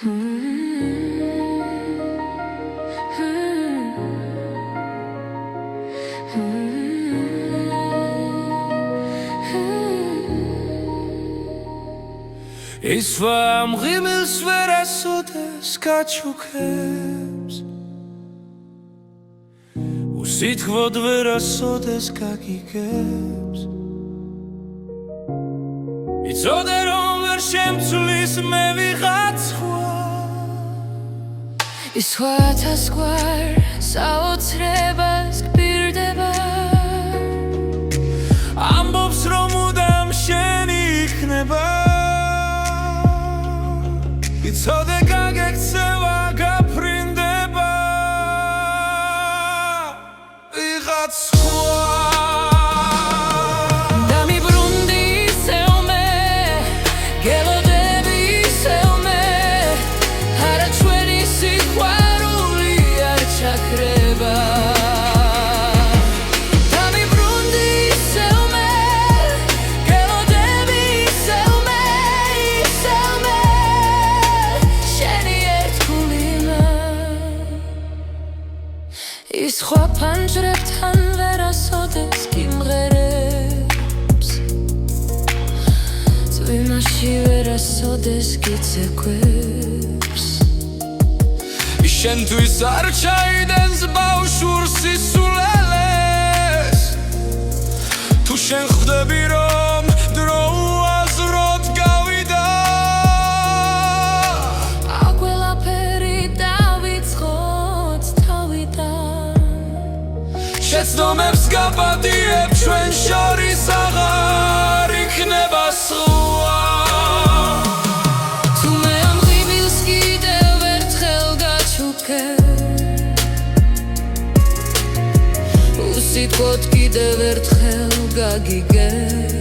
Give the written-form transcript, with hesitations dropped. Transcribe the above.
ის ვამღიმილს ვერასოდეს გაჩუქებს უსიტყვოდ ვერასოდეს გაგიგებს იცოდე რომ ვერ შემცვლის მე ვიღაცა ის სხვათასგვარ საოცრებას გპირდება ამბობს რომ მუდამ შენი იქნება იცოდე გაგექცევა გაფრინდება ვიღაც სხვა დამიბრუნდი ისევ მე გელოდები ისევ მე არა ჩვენი სიყვარული არ ჩაქრება დამიბრუნდი ისევ მე გელოდები ისევ მე შენი ერთგულინა ის სხვა ფანჯრებთან ვერასოდეს გიმღერებს წვიმაში ვერასოდეს გიცეკვებს ის შენთვის არ ჩაიდენს ბავშვურ სისულელეს თუ შენ ხვდები რომ დრო უაზროდ გავიდა აქ ყველაფერი დავიწყოთ თავიდან შეცდომებს გაპატიებ ჩვენ შორის აღარ იქნება სხვა თუ მე ამ ღიმილს კიდევ ერთხელ გაჩუქებ უსიტყვოდ კიდევ ერთხელ გაგიგებ